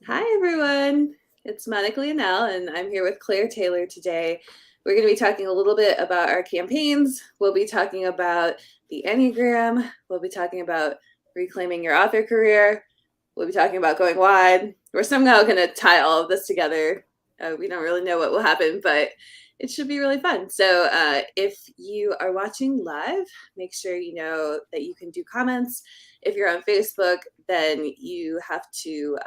Hi, everyone. It's Monica Leonelle, and I'm here with Claire Taylor today. We're going to be talking a little bit about our campaigns. We'll be talking about the Enneagram. We'll be talking about reclaiming your author career. We'll be talking about going wide. We're somehow going to tie all of this together. We don't really know what will happen, but it should be really fun. So if you are watching live, make sure you know that you can do comments. If you're on Facebook, then you have to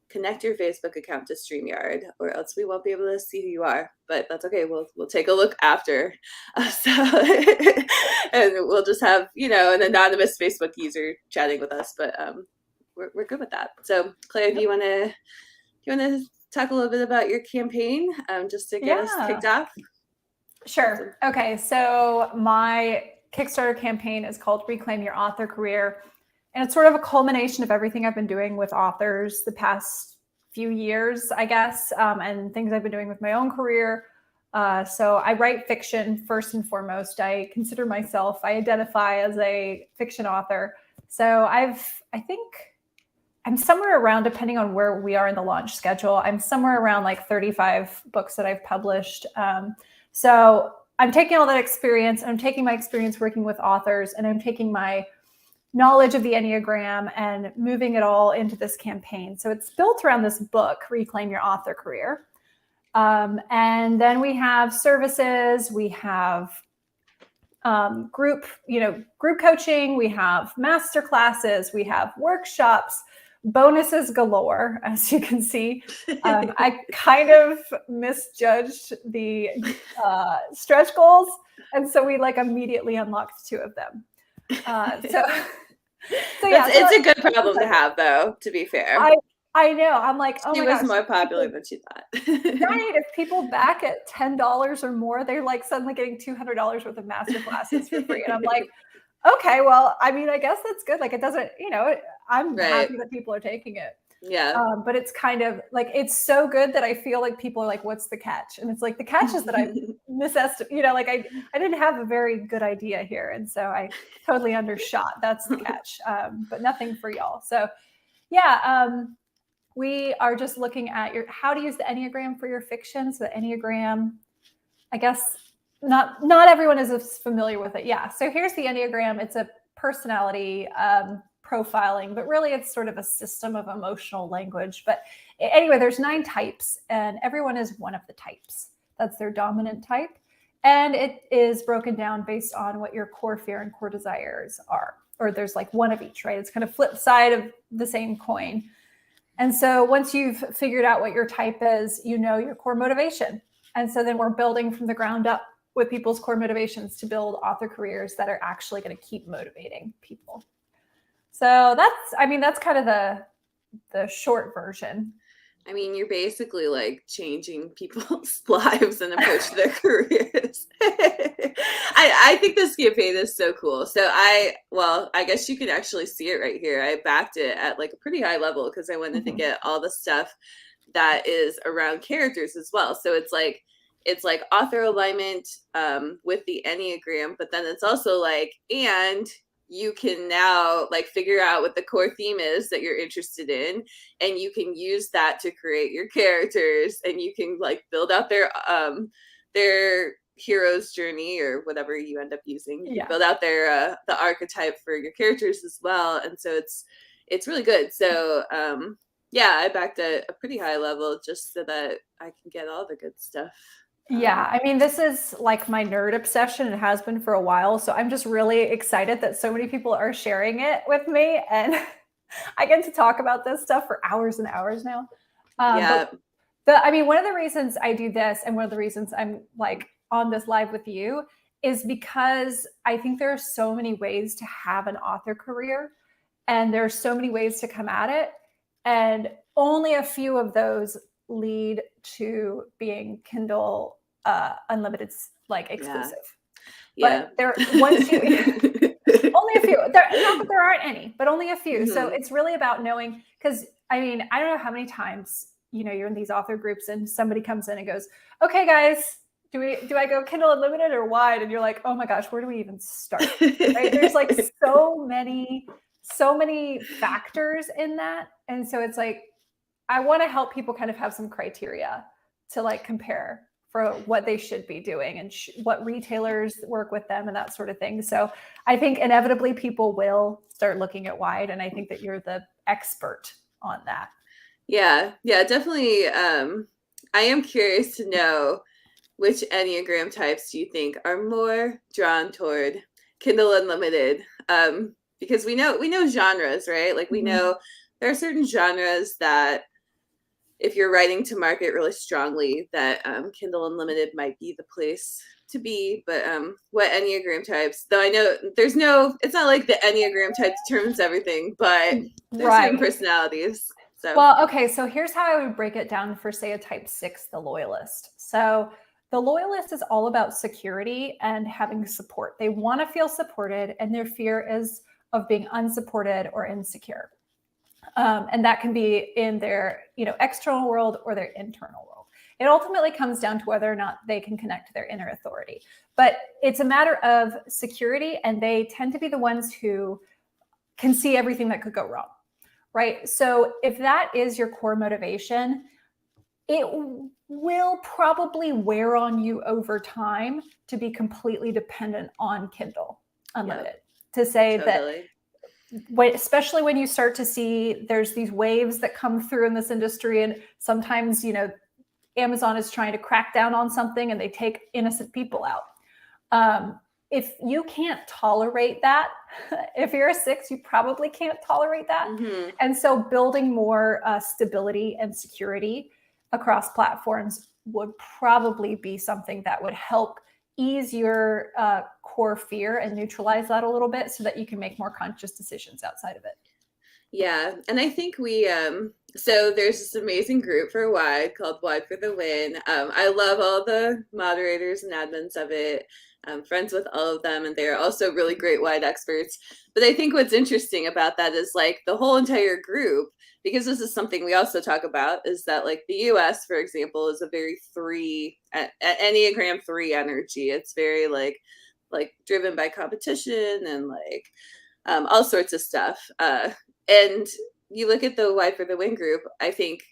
connect your Facebook account to StreamYard, or else we won't be able to see who you are. But that's okay. We'll take a look after. And we'll just have an anonymous Facebook user chatting with us. But we're good with that. So Claire, do you want to talk a little bit about your campaign just to get us kicked off? Sure. Okay. So my Kickstarter campaign is called Reclaim Your Author Career. And it's sort of a culmination of everything I've been doing with authors the past few years, I guess, and things I've been doing with my own career. So I write fiction first and foremost. I identify as a fiction author. So I think I'm somewhere around, depending on where we are in the launch schedule, I'm somewhere around like 35 books that I've published. So I'm taking all that experience, I'm taking my experience working with authors, and I'm taking my knowledge of the Enneagram and moving it all into this campaign. So it's built around this book, Reclaim Your Author Career. And then we have services, we have group coaching, we have master classes, we have workshops, bonuses galore, as you can see. I kind of misjudged the stretch goals. And so we immediately unlocked 2 of them. It's a good problem to have, though, to be fair. I know. I'm like, oh she my was gosh, more popular than she thought. Right. If people back at $10 or more, they're suddenly getting $200 worth of master classes for free. And I'm like, okay, well, I mean, I guess that's good. It doesn't, I'm happy that people are taking it. Yeah. But it's kind of it's so good that I feel like people are like, what's the catch? And it's the catch is that I misestimated, I didn't have a very good idea here. And so I totally undershot. That's the catch. But nothing for y'all. So yeah, we are just looking at how to use the Enneagram for your fiction. So the Enneagram, I guess not everyone is as familiar with it. Yeah. So here's the Enneagram. It's a personality profiling, but really it's sort of a system of emotional language. But anyway, there's 9 types, and everyone is one of the types. That's their dominant type. And it is broken down based on what your core fear and core desires are. Or there's one of each, right? It's kind of flip side of the same coin. And so once you've figured out what your type is, your core motivation. And so then we're building from the ground up with people's core motivations to build author careers that are actually going to keep motivating people. So that's kind of the short version. I mean, you're basically changing people's lives and approach to their careers. I think this campaign is so cool. So I guess you can actually see it right here. I backed it at a pretty high level because I wanted to get all the stuff that is around characters as well. So it's author alignment with the Enneagram, but then it's also and you can now figure out what the core theme is that you're interested in, and you can use that to create your characters, and you can build out their hero's journey or whatever you end up using. You build out their the archetype for your characters as well, and so it's really good. So I backed a pretty high level just so that I can get all the good stuff. Yeah, I mean, this is my nerd obsession. It has been for a while. So I'm just really excited that so many people are sharing it with me. And I get to talk about this stuff for hours and hours now. One of the reasons I do this, and one of the reasons I'm on this live with you, is because I think there are so many ways to have an author career, and there are so many ways to come at it. And only a few of those lead to being Kindle Unlimited exclusive. But there once you only a few. Not that there aren't any, but only a few. Mm-hmm. So it's really about knowing, because I mean, I don't know how many times you're in these author groups and somebody comes in and goes, okay guys, do I go Kindle Unlimited or wide? And you're like, oh my gosh, where do we even start? Right? There's so many factors in that. And so it's I want to help people kind of have some criteria to like compare for what they should be doing and what retailers work with them and that sort of thing. So I think inevitably people will start looking at wide, and I think that you're the expert on that. Yeah, definitely. I am curious to know which Enneagram types do you think are more drawn toward Kindle Unlimited? Because we know genres, right? Like we know there are certain genres that if you're writing to market really strongly, that Kindle Unlimited might be the place to be. But what Enneagram types, though I know it's not like the Enneagram type determines everything, but there's certain personalities. So. Well, okay, so here's how I would break it down for, say, a type 6, the loyalist. So the loyalist is all about security and having support. They want to feel supported, and their fear is of being unsupported or insecure. And that can be in their, external world or their internal world. It ultimately comes down to whether or not they can connect to their inner authority. But it's a matter of security, and they tend to be the ones who can see everything that could go wrong, right? So if that is your core motivation, it will probably wear on you over time to be completely dependent on Kindle Unlimited. To say that, especially when you start to see there's these waves that come through in this industry, and sometimes, Amazon is trying to crack down on something and they take innocent people out. If you can't tolerate that, if you're a 6, you probably can't tolerate that. Mm-hmm. And so building more stability and security across platforms would probably be something that would help ease your core fear and neutralize that a little bit so that you can make more conscious decisions outside of it. Yeah. And I think we, so there's this amazing group for WIDE called WIDE for the Win. I love all the moderators and admins of it. I'm friends with all of them, and they're also really great WIDE experts. But I think what's interesting about that is like the whole entire group, because this is something we also talk about, is that like the US, for example, is a very Enneagram 3 energy. It's very like driven by competition and like all sorts of stuff. And you look at the WIDE for the Win group, I think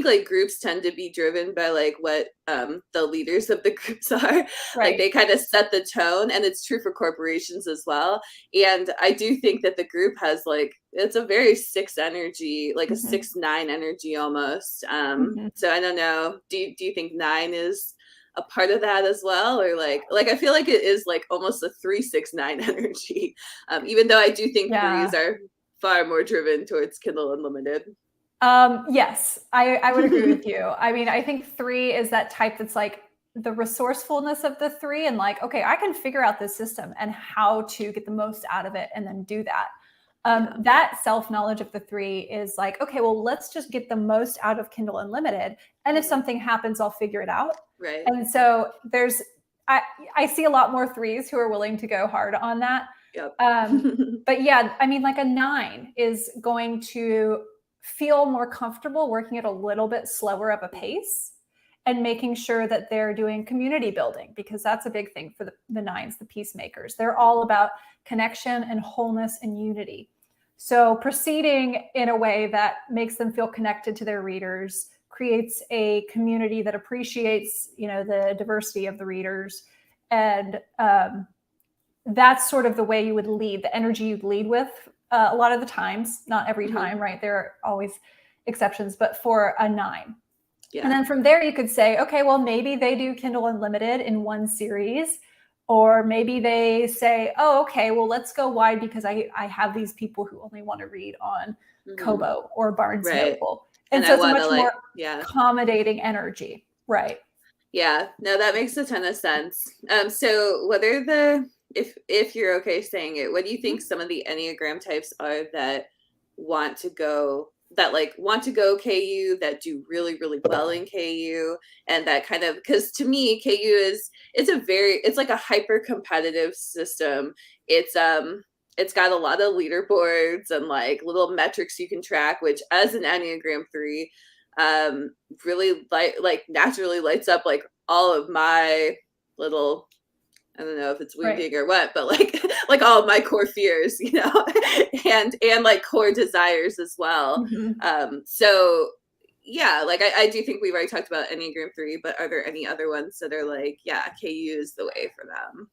like groups tend to be driven by like what the leaders of the groups are. Right. Like they kind of set the tone, and it's true for corporations as well. And I do think that the group has like, it's a very 6 energy, like a 6-9 energy almost. So I don't know. Do you think 9 is a part of that as well, or like I feel like it is like almost a 3-6-9 energy, even though I do think 3s are far more driven towards Kindle Unlimited. Yes, I would agree with you. I mean, I think 3 is that type that's like the resourcefulness of the 3, and like, okay, I can figure out this system and how to get the most out of it and then do that. That self-knowledge of the 3 is like, okay, well, let's just get the most out of Kindle Unlimited. And if something happens, I'll figure it out. Right. And so I see a lot more 3s who are willing to go hard on that. Yep. But yeah, I mean, like a 9 is going to feel more comfortable working at a little bit slower of a pace and making sure that they're doing community building, because that's a big thing for the 9s, the peacemakers. They're all about connection and wholeness and unity. So proceeding in a way that makes them feel connected to their readers, creates a community that appreciates, the diversity of the readers. And that's sort of the way you would lead, the energy you'd lead with a lot of the times, not every time, right? There are always exceptions, but for a 9. Yeah. And then from there, you could say, okay, well, maybe they do Kindle Unlimited in one series, or maybe they say, oh, okay, well, let's go wide because I have these people who only want to read on Kobo or Barnes Noble. And so it's a much more accommodating energy. Right. Yeah, no, that makes a ton of sense. So whether if you're okay saying it, what do you think some of the Enneagram types are that want to go KU, that do really, really well in KU, and that kind of, because to me, KU it's like a hyper competitive system. It's got a lot of leaderboards and like little metrics you can track, which as an Enneagram 3, really like naturally lights up like all of my little, I don't know if it's wounding or what, but like all of my core fears, and like core desires as well. So yeah, like I do think we've already talked about Enneagram 3, but are there any other ones that are like, yeah, KU is the way for them?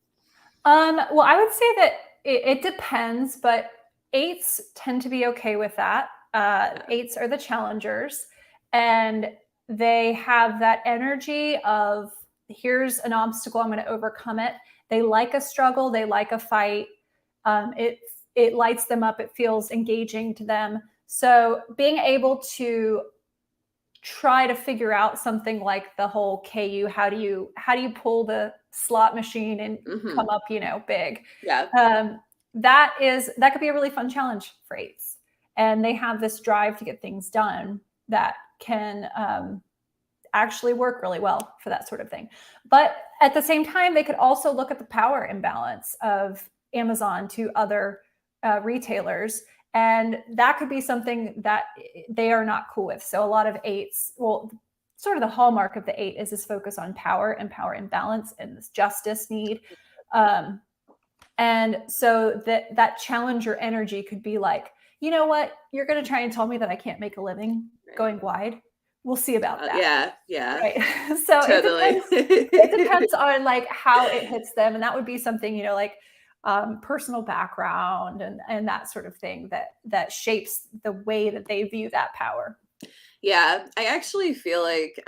Well, I would say that it depends, but eights tend to be okay with that. Eights are the challengers, and they have that energy of here's an obstacle, I'm going to overcome it. They like a struggle, they like a fight. It lights them up. It feels engaging to them. So being able to try to figure out something like the whole KU, how do you pull the slot machine and come up, big. Yeah. That could be a really fun challenge for eights. And they have this drive to get things done that can actually work really well for that sort of thing. But at the same time, they could also look at the power imbalance of Amazon to other retailers. And that could be something that they are not cool with. So a lot of eights, well, sort of the hallmark of the eight is this focus on power and power imbalance and this justice need. And so that challenger energy could be like, you know what, you're going to try and tell me that I can't make a living going wide. We'll see about that. Yeah. Right. So totally. it depends on like how it hits them. And that would be something, like personal background and that sort of thing that shapes the way that they view that power. Yeah, I actually feel like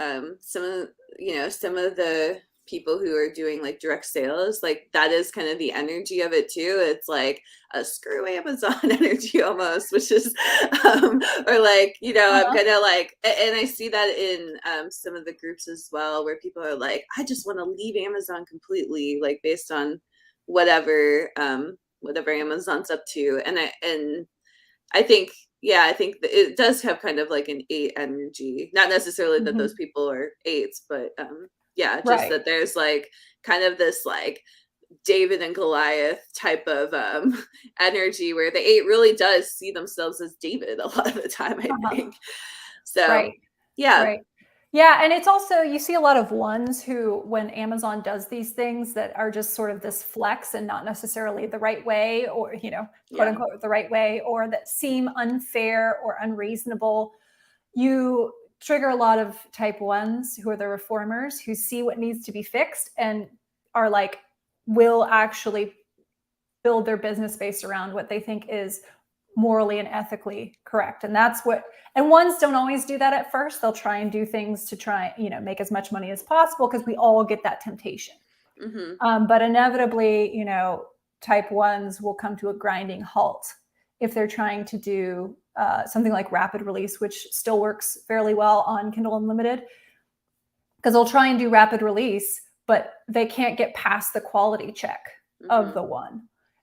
some of the people who are doing like direct sales, like that is kind of the energy of it too. It's like a screw Amazon energy almost, which is or like, I'm gonna like, and I see that in some of the groups as well, where people are like, I just want to leave Amazon completely, like based on whatever Amazon's up to. And I think, yeah, I think that it does have kind of like an eight energy. Not necessarily that those people are eights, but yeah, just right. that there's like kind of this like David and Goliath type of energy where the eight really does see themselves as David a lot of the time, I think. So right. Yeah. Right. Yeah. And it's also, you see a lot of ones who, when Amazon does these things that are just sort of this flex and not necessarily the right way, or, quote unquote, the right way, or that seem unfair or unreasonable, you trigger a lot of type ones who are the reformers who see what needs to be fixed and are like, will actually build their business based around what they think is morally and ethically correct. And that's what, and ones don't always do that at first. They'll try and do things to try, make as much money as possible, because we all get that temptation. But inevitably, type ones will come to a grinding halt if they're trying to do something like rapid release, which still works fairly well on Kindle Unlimited, because they'll try and do rapid release, but they can't get past the quality check of the one.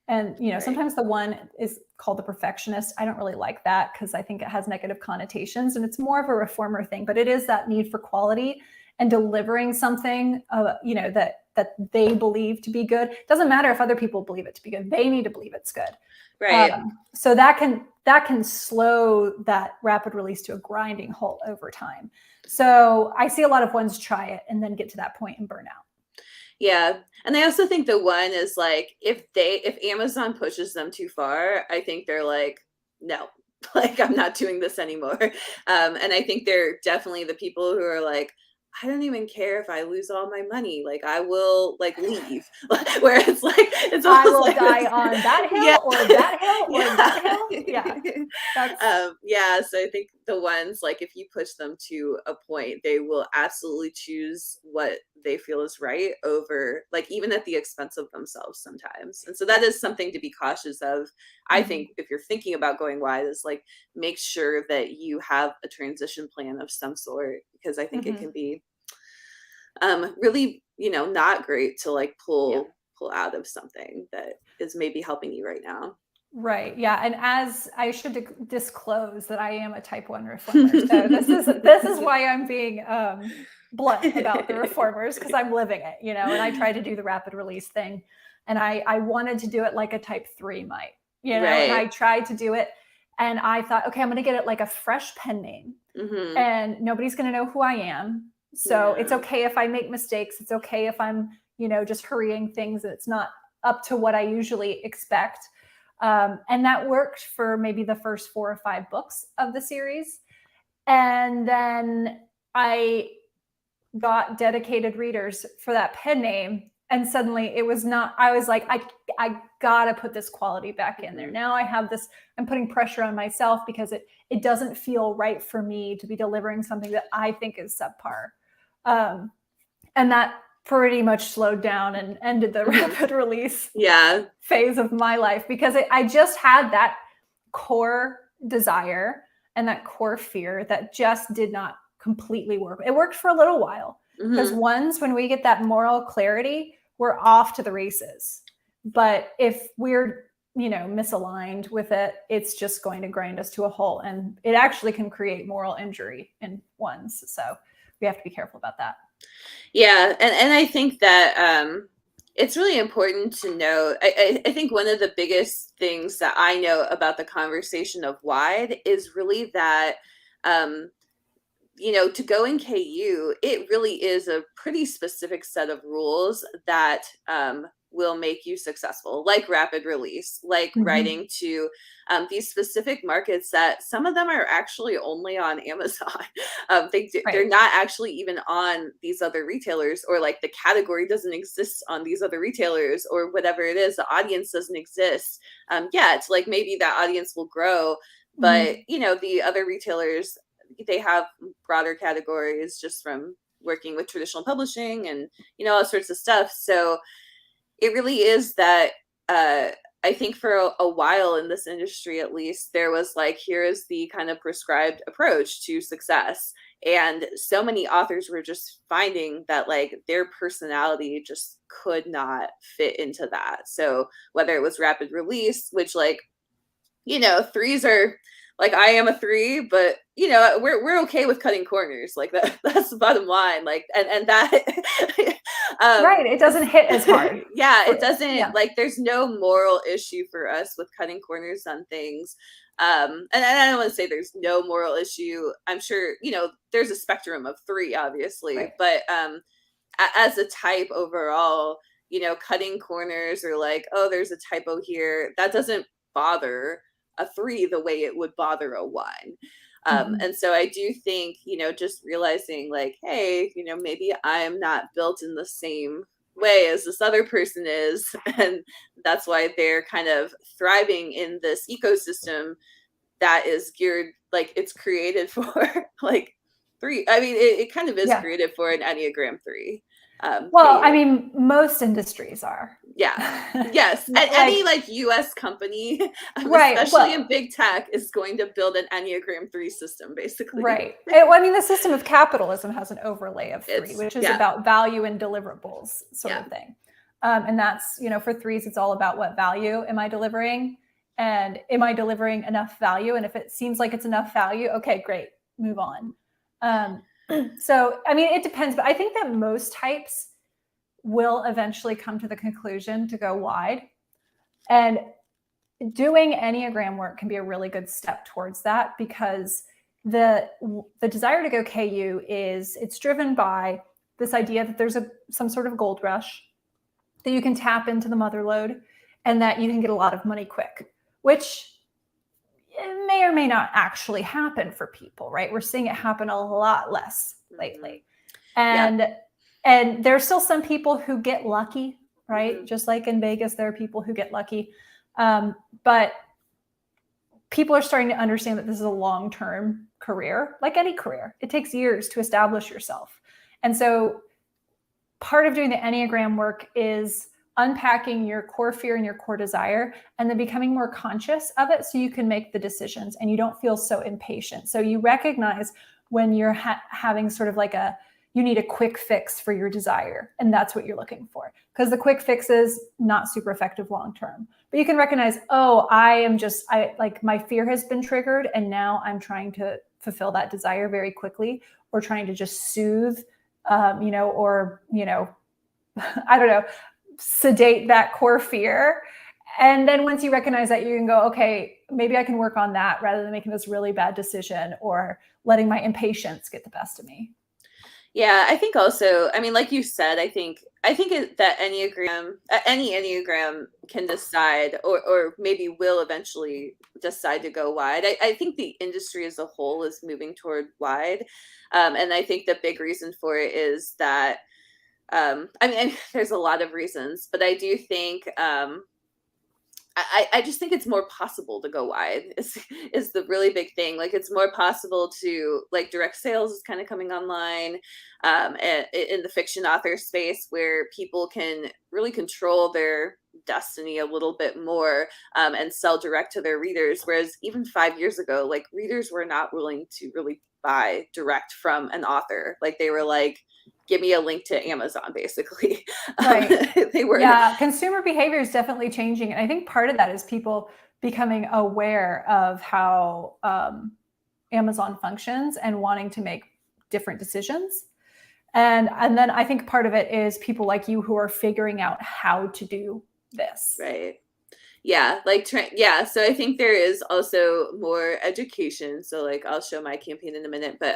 And, sometimes the one is called the perfectionist. I don't really like that because I think it has negative connotations, and it's more of a reformer thing, but it is that need for quality and delivering something, that they believe to be good. It doesn't matter if other people believe it to be good. They need to believe it's good. Right. So that can slow that rapid release to a grinding halt over time. So I see a lot of ones try it and then get to that point and burn out. Yeah. And I also think the one is like, if Amazon pushes them too far, I think they're like, no, like I'm not doing this anymore. And I think they're definitely the people who are like, I don't even care if I lose all my money. Like I will like leave. Where it's like, I will die on that hill or that hill or that hill. Yeah. So I think the ones like, if you push them to a point, they will absolutely choose what they feel is right over, like, even at the expense of themselves sometimes. And so that is something to be cautious of. I think if you're thinking about going wide, is like, make sure that you have a transition plan of some sort, because I think it can be really, not great to like pull out of something that is maybe helping you right now. Right. Yeah. And as I should disclose that I am a type 1 reformer. So this is why I'm being blunt about the reformers, because I'm living it, and I try to do the rapid release thing. And I wanted to do it like a type 3 might, and I tried to do it. And I thought, okay, I'm going to get it like a fresh pen name, and nobody's going to know who I am. So it's okay if I make mistakes. It's okay if I'm, just hurrying things. It's not up to what I usually expect. And that worked for maybe the first 4 or 5 books of the series. And then I got dedicated readers for that pen name. And suddenly it was not, I was like, I gotta put this quality back in there. Now I have this, I'm putting pressure on myself because it doesn't feel right for me to be delivering something that I think is subpar. And that pretty much slowed down and ended the rapid release phase of my life, because I just had that core desire and that core fear that just did not completely work. It worked for a little while, because when we get that moral clarity, we're off to the races. But if we're, misaligned with it, it's just going to grind us to a halt, and it actually can create moral injury in ones. So we have to be careful about that. Yeah. And I think that it's really important to know. I think one of the biggest things that I know about the conversation of wide is really that, to go in KU, it really is a pretty specific set of rules that will make you successful, like rapid release, like writing to these specific markets that some of them are actually only on Amazon. They're not actually even on these other retailers, or like the category doesn't exist on these other retailers, or whatever it is, the audience doesn't exist yet. Like maybe that audience will grow, but the other retailers, they have broader categories just from working with traditional publishing and all sorts of stuff. So it really is that I think for a while in this industry, at least, there was like, here is the kind of prescribed approach to success. And so many authors were just finding that like their personality just could not fit into that. So whether it was rapid release, which like, threes are like, I am a 3, but we're okay with cutting corners. Like that's the bottom line. Like, and that, right. It doesn't hit as hard. It doesn't like, there's no moral issue for us with cutting corners on things. And I don't want to say there's no moral issue. I'm sure, there's a spectrum of 3, obviously, but as a type overall, cutting corners, or like, oh, there's a typo here, that doesn't bother a 3 the way it would bother a 1. And so I do think, just realizing like, hey, maybe I'm not built in the same way as this other person is. And that's why they're kind of thriving in this ecosystem that is geared, like it's created for like 3. I mean, it kind of is created for an Enneagram 3. Well, I mean, most industries are. Yeah. Yes. And any like US company, especially in big tech, is going to build an Enneagram 3 system, basically. Right. I mean, the system of capitalism has an overlay of 3, which is about value and deliverables sort of thing. And that's, for 3s, it's all about what value am I delivering? And am I delivering enough value? And if it seems like it's enough value, okay, great, move on. So, I mean, it depends, but I think that most types will eventually come to the conclusion to go wide. And doing Enneagram work can be a really good step towards that, because the desire to go KU it's driven by this idea that there's some sort of gold rush, that you can tap into the mother lode, and that you can get a lot of money quick, which it may or may not actually happen for people, right? We're seeing it happen a lot less lately. And there's still some people who get lucky, right? Just like in Vegas, there are people who get lucky. But people are starting to understand that this is a long-term career, like any career. It takes years to establish yourself. And so part of doing the Enneagram work is unpacking your core fear and your core desire, and then becoming more conscious of it so you can make the decisions and you don't feel so impatient. So you recognize when you're having sort of like you need a quick fix for your desire, and that's what you're looking for, because the quick fix is not super effective long-term. But you can recognize, oh, my fear has been triggered, and now I'm trying to fulfill that desire very quickly, or trying to just soothe, I don't know, sedate that core fear. And then once you recognize that, you can go, okay, maybe I can work on that rather than making this really bad decision or letting my impatience get the best of me. Yeah, I think also, I mean, like you said, that any Enneagram can decide, or maybe will eventually decide to go wide. I think the industry as a whole is moving toward wide. And I think the big reason for it is that, I mean, there's a lot of reasons, but I do think, I just think it's more possible to go wide is the really big thing. Like it's more possible to like direct sales is kind of coming online in the fiction author space where people can really control their destiny a little bit more and sell direct to their readers. Whereas even 5 years ago, like readers were not willing to really buy direct from an author. Like they were like, give me a link to Amazon, basically. Right. They were Yeah, consumer behavior is definitely changing. And I think part of that is people becoming aware of how Amazon functions and wanting to make different decisions. And then I think part of it is people like you who are figuring out how to do this. right. Yeah, like yeah, so I think there is also more education. So like I'll show my campaign in a minute, but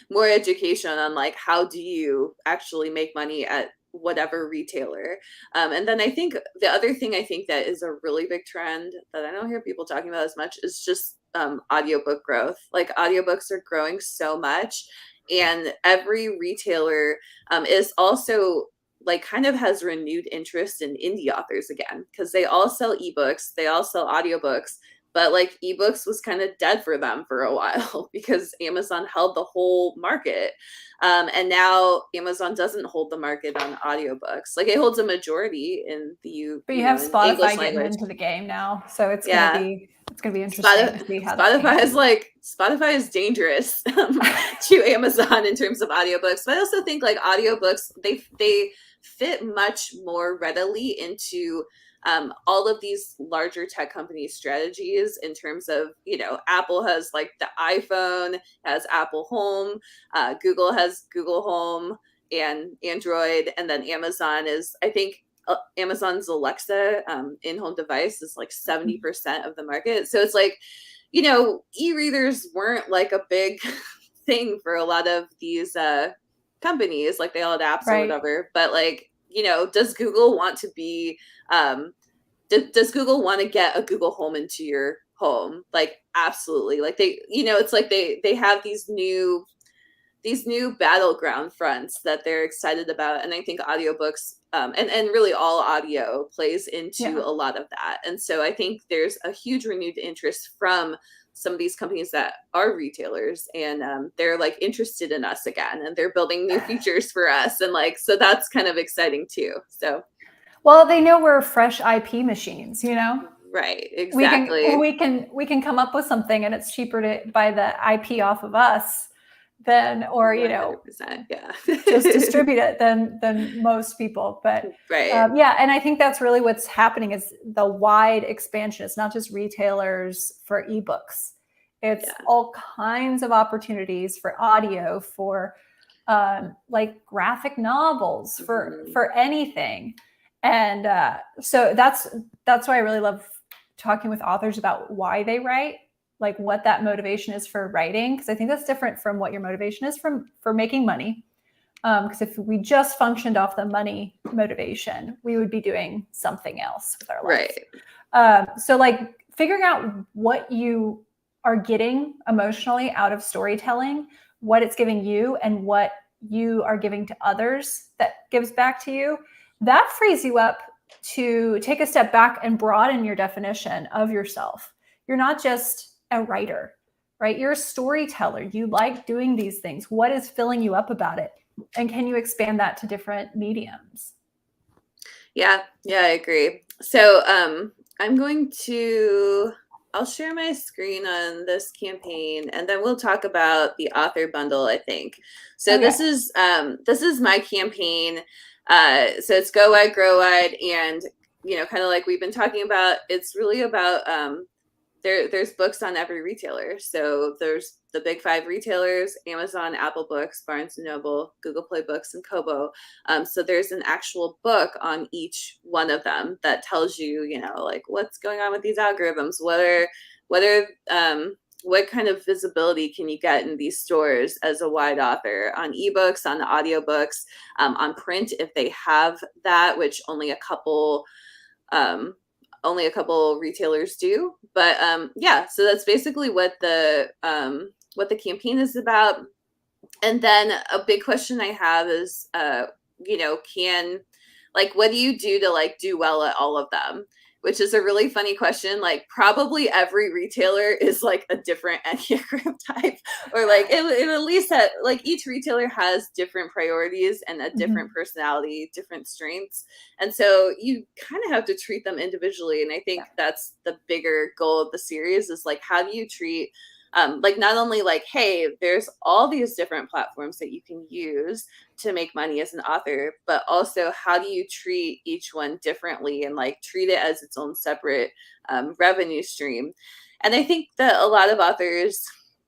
more education on like how do you actually make money at whatever retailer. And then I think the other thing I think that is a really big trend that I don't hear people talking about as much is just audiobook growth. Like audiobooks are growing so much, and every retailer is also like kind of has renewed interest in indie authors again, because they all sell ebooks, they all sell audiobooks, but like ebooks was kind of dead for them for a while because Amazon held the whole market. And now Amazon doesn't hold the market on audiobooks. Like it holds a majority in the But you have in English Spotify getting language. into the game now, so Yeah. it's gonna be interesting to see how that changes. Spotify is dangerous to Amazon in terms of audiobooks. But I also think like audiobooks, they fit much more readily into all of these larger tech companies' strategies in terms of, Apple has like the iPhone, has Apple Home, Google has Google Home and Android, and then Amazon is, I think, Amazon's Alexa in-home device is like 70% of the market. So it's like, e-readers weren't like a big thing for a lot of these companies. Like they all had apps or whatever. But like, does Google want to be does Google want to get a Google Home into your home? Like absolutely. Like they, it's like they have these new battleground fronts that they're excited about. And I think audiobooks and really all audio plays into a lot of that. And so I think there's a huge renewed interest from some of these companies that are retailers, and they're like interested in us again, and they're building new features for us. And like, so that's kind of exciting too. So, well, they know we're fresh IP machines, Right, exactly. We can come up with something, and it's cheaper to buy the IP off of us than, or 100%, yeah, just distribute it than most people. But right, yeah, and I think that's really what's happening is the wide expansion. It's not just retailers for ebooks; it's all kinds of opportunities for audio, for like graphic novels, for anything. And so that's why I really love talking with authors about why they write, like what that motivation is for writing, because I think that's different from what your motivation is for making money. Because if we just functioned off the money motivation, we would be doing something else with our life. Right. So like figuring out what you are getting emotionally out of storytelling, what it's giving you, and what you are giving to others that gives back to you, that frees you up to take a step back and broaden your definition of yourself. You're not just a writer, right? You're a storyteller. You like doing these things. What is filling you up about it? And can you expand that to different mediums? Yeah, I agree. So I'll share my screen on this campaign, and then we'll talk about the author bundle, I think. So this is my campaign. So it's Go Wide, Grow Wide, and kind of like we've been talking about, it's really about there's books on every retailer. So there's the big 5 retailers: Amazon, Apple Books, Barnes & Noble, Google Play Books, and Kobo. So there's an actual book on each one of them that tells you, like what's going on with these algorithms, what are what kind of visibility can you get in these stores as a wide author, on ebooks, on audiobooks, on print if they have that, which only a couple retailers do. But yeah, so that's basically what the campaign is about. And then a big question I have is, what do you do to do well at all of them? Which is a really funny question. Like, probably every retailer is like a different Enneagram type, or like it at least that each retailer has different priorities and a different personality, different strengths. And so you kind of have to treat them individually. And I think that's the bigger goal of the series, is like, how do you treat not only hey, there's all these different platforms that you can use to make money as an author, but also how do you treat each one differently and treat it as its own separate revenue stream. And I think that a lot of authors,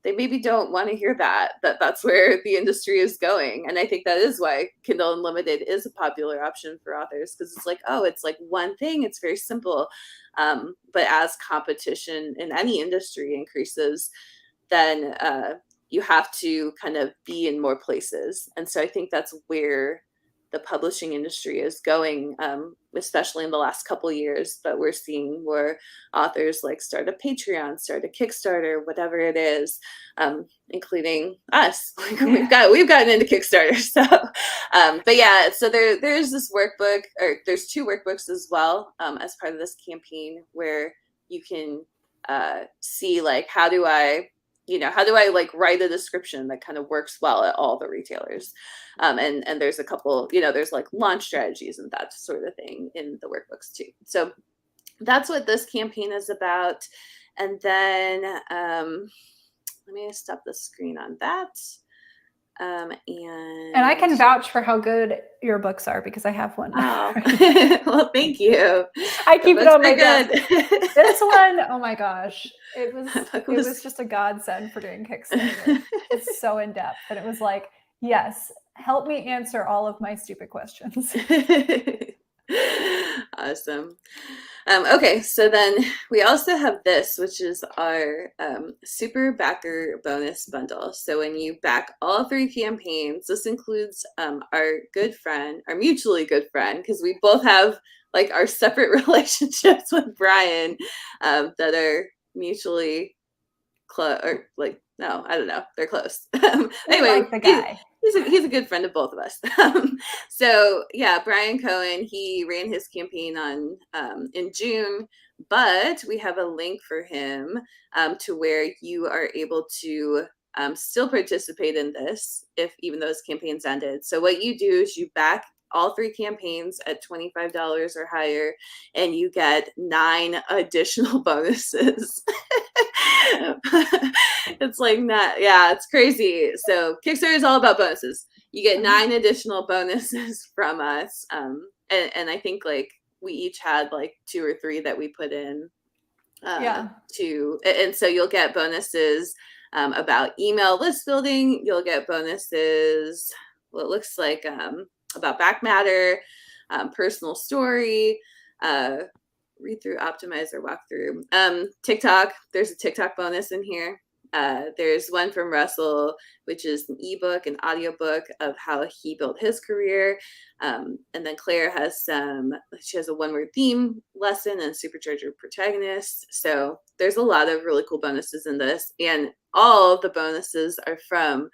they maybe don't want to hear that's where the industry is going. And I think that is why Kindle Unlimited is a popular option for authors, because it's it's one thing, it's very simple. But as competition in any industry increases, then you have to kind of be in more places. And so I think that's where the publishing industry is going, especially in the last couple of years. But we're seeing more authors start a Patreon, start a Kickstarter, whatever it is, including us. We've gotten into Kickstarter. So, but yeah, so there's this workbook, or there's 2 workbooks as well, as part of this campaign, where you can see how do I write a description that kind of works well at all the retailers. And there's a couple, there's launch strategies and that sort of thing in the workbooks too. So that's what this campaign is about. And then let me stop the screen on that. And I can vouch for how good your books are, because I have one. Oh, well, thank you. I keep it on my desk. This one, oh my gosh, it was just a godsend for doing Kickstarter. It's so in depth, and it was like, yes, help me answer all of my stupid questions. Awesome. Okay, so then we also have this, which is our super backer bonus bundle. So when you back all 3 campaigns, this includes our mutually good friend, because we both have our separate relationships with Brian that are mutually close, or no, I don't know, they're close. Anyway, the guy. He's a good friend of both of us. So yeah, Brian Cohen, he ran his campaign in June, but we have a link for him to where you are able to still participate in this even though his campaign's ended. So what you do is you back all 3 campaigns at $25 or higher, and you get 9 additional bonuses. It's it's crazy. So Kickstarter is all about bonuses. You get 9 additional bonuses from us. And I think we each had 2 or 3 that we put in. And so you'll get bonuses about email list building. You'll get bonuses, what looks like about back matter, personal story, read through, optimize, or walk through. TikTok, there's a TikTok bonus in here. There's one from Russell, which is an ebook, an audiobook of how he built his career. And then Claire has she has a 1-word theme lesson and supercharger protagonist. So there's a lot of really cool bonuses in this. And all the bonuses are from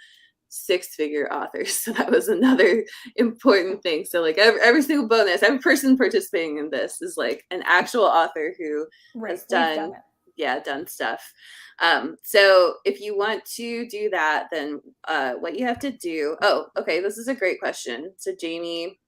6-figure authors. So that was another important thing. So every single bonus, every person participating in this is an actual author who has done stuff. So if you want to do that, then what you have to do, this is a great question. So Jamie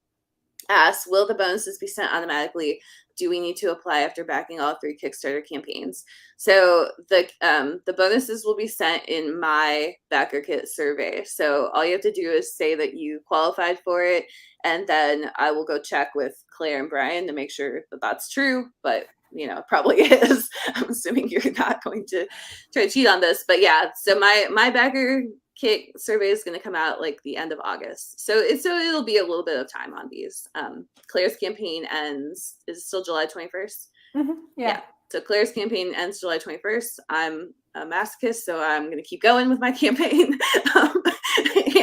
asks, will the bonuses be sent automatically? Do we need to apply after backing all 3 Kickstarter campaigns? So the bonuses will be sent in my backer kit survey. So all you have to do is say that you qualified for it, and then I will go check with Claire and Brian to make sure that that's true. But it probably is. I'm assuming you're not going to try to cheat on this. But yeah, so my backer kit survey is going to come out the end of August. So it'll be a little bit of time on these. Claire's campaign is still July 21st. Mm-hmm. Yeah. So Claire's campaign ends July 21st. I'm a masochist, so I'm going to keep going with my campaign.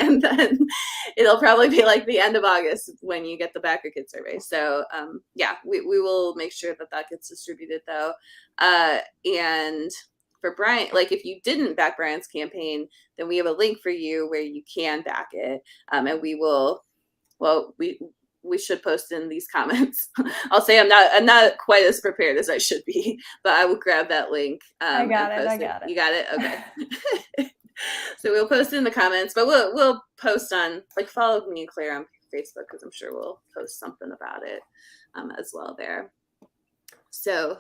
And then it'll probably be like the end of August when you get the backer kid survey. So yeah, we will make sure that gets distributed though. And for Brian, like if you didn't back Brian's campaign, then we have a link for you where you can back it. And we will, well, we should post in these comments. I'll say I'm not quite as prepared as I should be, but I will grab that link. I got it. You got it? Okay. So we'll post it in the comments, but we'll post on, like, follow me and Claire on Facebook, because I'm sure we'll post something about it as well there. So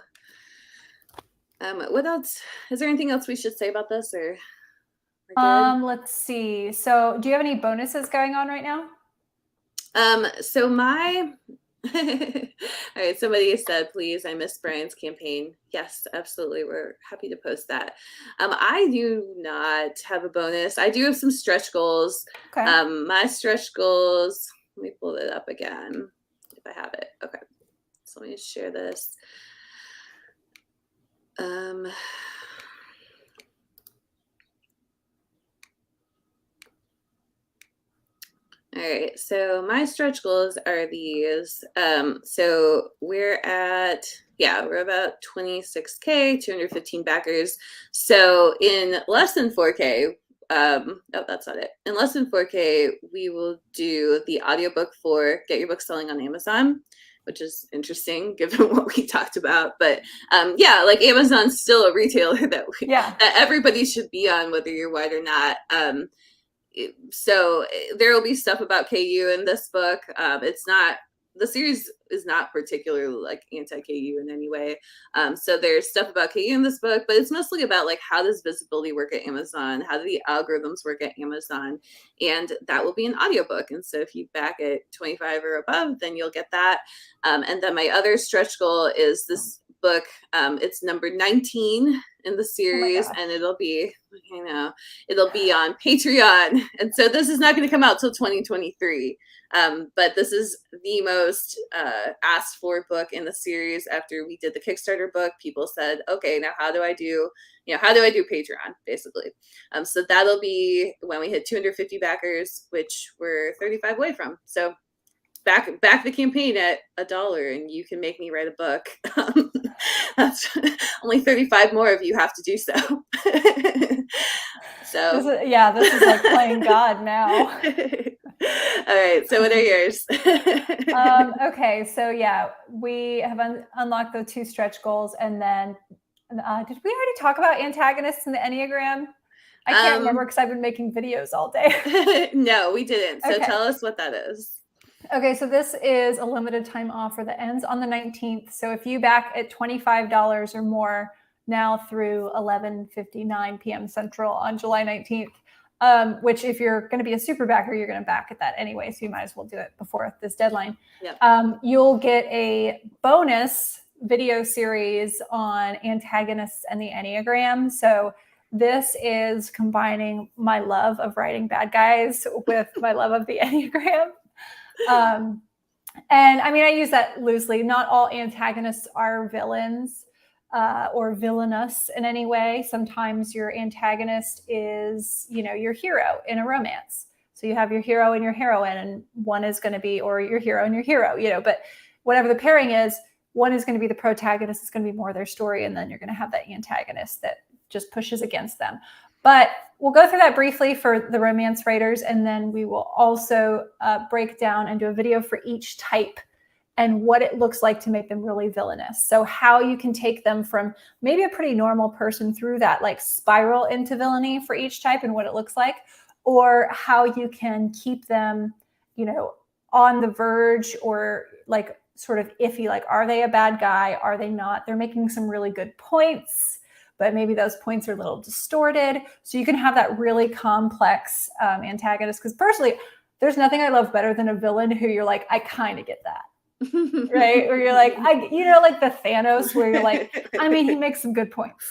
what else? Is there anything else we should say about this, or let's see. So do you have any bonuses going on right now? So my all right, somebody said, please, I missed Brian's campaign. Yes, absolutely. We're happy to post that. I do not have a bonus. I do have some stretch goals. Okay. My stretch goals, let me pull it up again if I have it. Okay. So let me share this. All right, so my stretch goals are these. So we're about 26K, 215 backers. So in less than 4K, oh, that's not it. In less than 4K, we will do the audiobook for Get Your Book Selling on Amazon, which is interesting given what we talked about. But yeah, like Amazon's still a retailer that everybody should be on, whether you're white or not. So there will be stuff about KU in this book. The series is not particularly like anti-KU in any way. So there's stuff about KU in this book, but it's mostly about like, how does visibility work at Amazon? How do the algorithms work at Amazon? And that will be an audiobook. And so if you back at 25 or above, then you'll get that. And then my other stretch goal is this book. It's number 19 in the series, and it'll be on Patreon. And so this is not going to come out till 2023. But this is the most asked for book in the series. After we did the Kickstarter book, people said, okay, now how do I do Patreon, basically? So that'll be when we hit 250 backers, which we're 35 away from. So back the campaign at $1 and you can make me write a book. That's only 35 more of you have to do so. So this is like playing God now. All right, so what are yours? Okay, so yeah, we have unlocked the 2 stretch goals, and then did we already talk about antagonists in the Enneagram? I can't remember because I've been making videos all day. No, we didn't. So tell us what that is. Okay, so this is a limited time offer that ends on the 19th. So if you back at $25 or more now through 11:59 p.m. Central on July 19th, which if you're going to be a super backer, you're going to back at that anyway. So you might as well do it before this deadline. Yep. You'll get a bonus video series on antagonists and the Enneagram. So this is combining my love of writing bad guys with my love of the Enneagram. And I mean, I use that loosely. Not all antagonists are villains or villainous in any way. Sometimes your antagonist is, your hero in a romance. So you have your hero and your heroine, and one is going to be, or your hero and your hero, but whatever the pairing is, one is going to be the protagonist. It's going to be more their story. And then you're going to have that antagonist that just pushes against them. But we'll go through that briefly for the romance writers, and then we will also break down and do a video for each type and what it looks like to make them really villainous. So how you can take them from maybe a pretty normal person through that like spiral into villainy for each type and what it looks like, or how you can keep them, on the verge or like sort of iffy, like, are they a bad guy? Are they not? They're making some really good points, but maybe those points are a little distorted. So you can have that really complex antagonist. Because personally, there's nothing I love better than a villain who you're like, I kind of get that. Right? Or you're like, like the Thanos, where you're like, I mean, he makes some good points.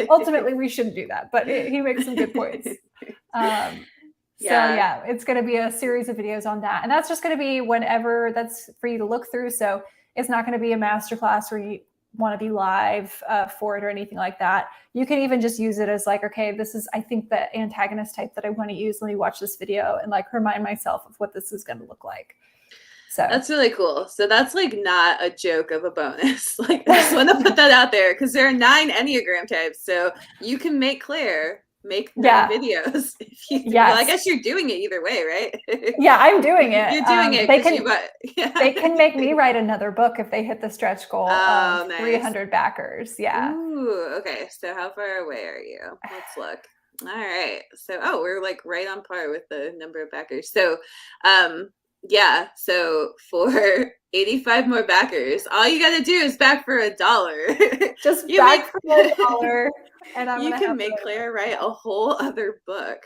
Ultimately, we shouldn't do that, but he makes some good points. So yeah, it's going to be a series of videos on that. And that's just going to be whenever that's for you to look through. So it's not going to be a masterclass where want to be live for it or anything like that. You can even just use it as like, okay, this is, I think, the antagonist type that I want to use. Let me watch this video and like remind myself of what this is going to look like. So that's really cool. So that's like not a joke of a bonus. Like I just want to put that out there because there are 9 Enneagram types. So you can make Claire make 9 videos. If you, well, I guess you're doing it either way, right? Yeah, I'm doing it. You're doing it. They can make me write another book if they hit the stretch goal of 300 backers. Yeah. Ooh, okay. So how far away are you? Let's look. All right. So, we're like right on par with the number of backers. So, yeah. So for 85 more backers, all you got to do is back for $1. Just back for $1. And you can make Claire write a whole other book.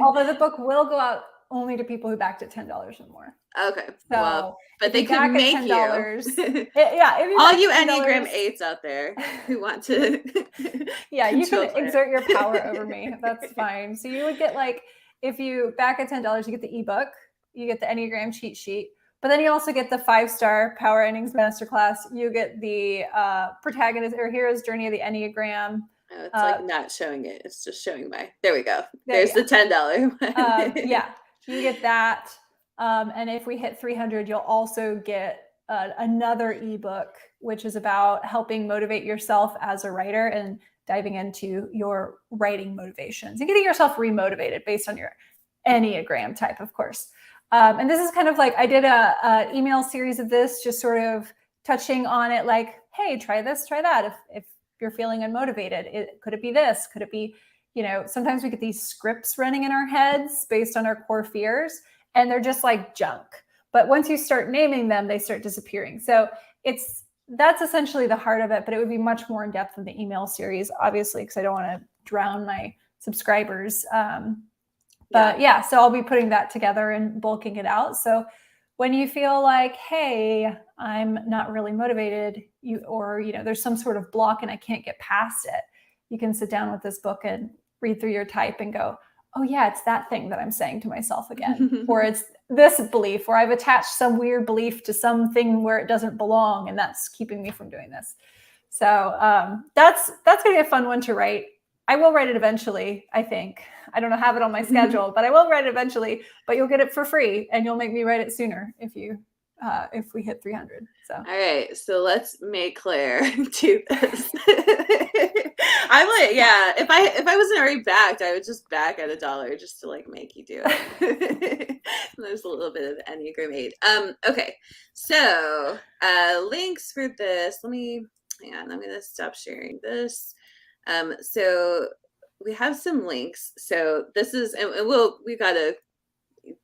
Although the book will go out only to people who backed at $10 or more. Okay. So well, but they can make $10, you all you Enneagram 8s out there who want to. Yeah, you can exert your power over me. That's fine. So you would get like, if you back at $10, you get the ebook, you get the Enneagram cheat sheet. But then you also get the 5-star Power Endings Masterclass. You get the protagonist or hero's journey of the Enneagram. Oh, it's like not showing it. It's just showing there we go. There's the $10 one. Yeah, you get that. And if we hit 300, you'll also get another ebook, which is about helping motivate yourself as a writer and diving into your writing motivations and getting yourself remotivated based on your Enneagram type, of course. And this is kind of like, I did a email series of this, just sort of touching on it like, hey, try this, try that. If you're feeling unmotivated, could it be this? Could it be, sometimes we get these scripts running in our heads based on our core fears, and they're just like junk. But once you start naming them, they start disappearing. So that's essentially the heart of it, but it would be much more in depth in the email series, obviously, because I don't want to drown my subscribers. But yeah, so I'll be putting that together and bulking it out. So when you feel like, hey, I'm not really motivated, there's some sort of block and I can't get past it, you can sit down with this book and read through your type and go, oh yeah, it's that thing that I'm saying to myself again, or it's this belief, or I've attached some weird belief to something where it doesn't belong, and that's keeping me from doing this. So that's going to be a fun one to write. I will write it eventually, I think. I don't have it on my schedule, but I will write it eventually. But you'll get it for free, and you'll make me write it sooner if we hit 300. So all right, so let's make Claire do this. I'm like, yeah. If I wasn't already backed, I would just back at $1 just to like make you do it. There's a little bit of Enneagram 8. Okay, so links for this. Hang on. I'm gonna stop sharing this. So we have some links. So this is, and we gotta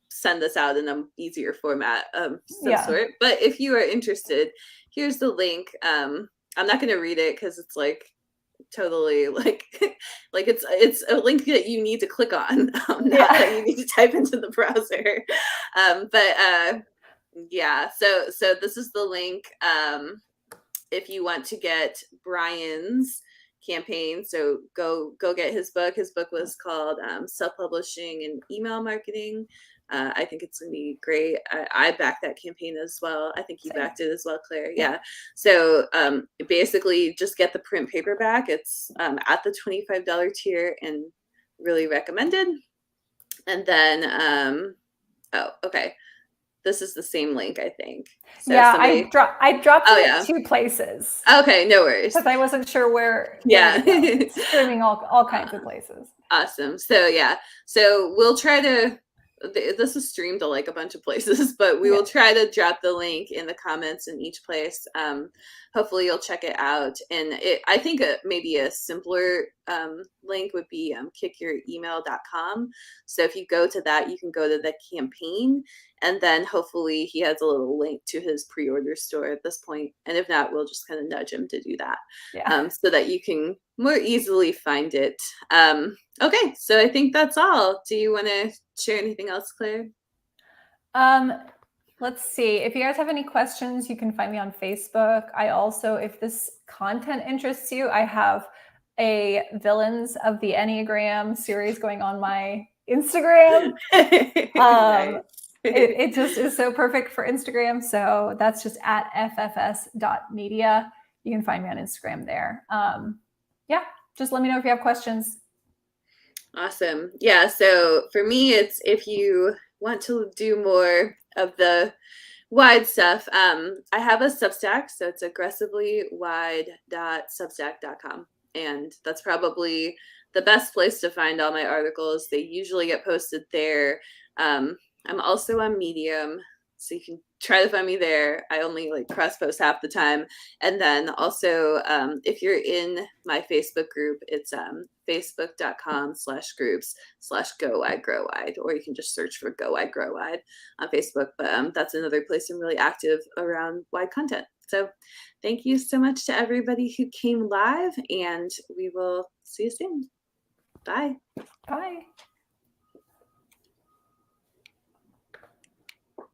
send this out in an easier format of some sort. But if you are interested, here's the link. I'm not gonna read it because it's like totally like it's a link that you need to click on, not that you need to type into the browser. Yeah. So this is the link. If you want to get Brian's campaign, so go get his book. His book was called Self-Publishing and Email Marketing. I think it's gonna be great. I backed that campaign as well. I think you backed it as well, Claire. Yeah. So basically just get the print paperback. It's at the $25 tier and really recommended. And then this is the same link, I think. So I dropped it in 2 places. Okay, no worries. Because I wasn't sure where. It's streaming all kinds of places. Awesome. So yeah. So we'll try to. This is streamed to like a bunch of places, but we will try to drop the link in the comments in each place. Hopefully you'll check it out. And I think maybe a simpler link would be kickyouremail.com. So if you go to that, you can go to the campaign, and then hopefully he has a little link to his pre-order store at this point. And if not, we'll just kind of nudge him to do that so that you can more easily find it. Okay, so I think that's all. Do you want to share anything else, Claire? Let's see. If you guys have any questions, you can find me on Facebook. I also, if this content interests you, I have a Villains of the Enneagram series going on my Instagram. Nice. It just is so perfect for Instagram. So that's just at ffs.media. you can find me on Instagram there. Yeah, just let me know if you have questions. Awesome. Yeah, so for me, it's if you want to do more of the wide stuff, I have a Substack, so it's aggressivelywide.substack.com. And that's probably the best place to find all my articles. They usually get posted there. I'm also on Medium, so you can try to find me there. I only like cross post half the time. And then also, if you're in my Facebook group, it's facebook.com/groups/Go Wide Grow Wide, or you can just search for Go Wide Grow Wide on Facebook. But that's another place I'm really active around wide content. So thank you so much to everybody who came live, and we will see you soon. Bye. Bye.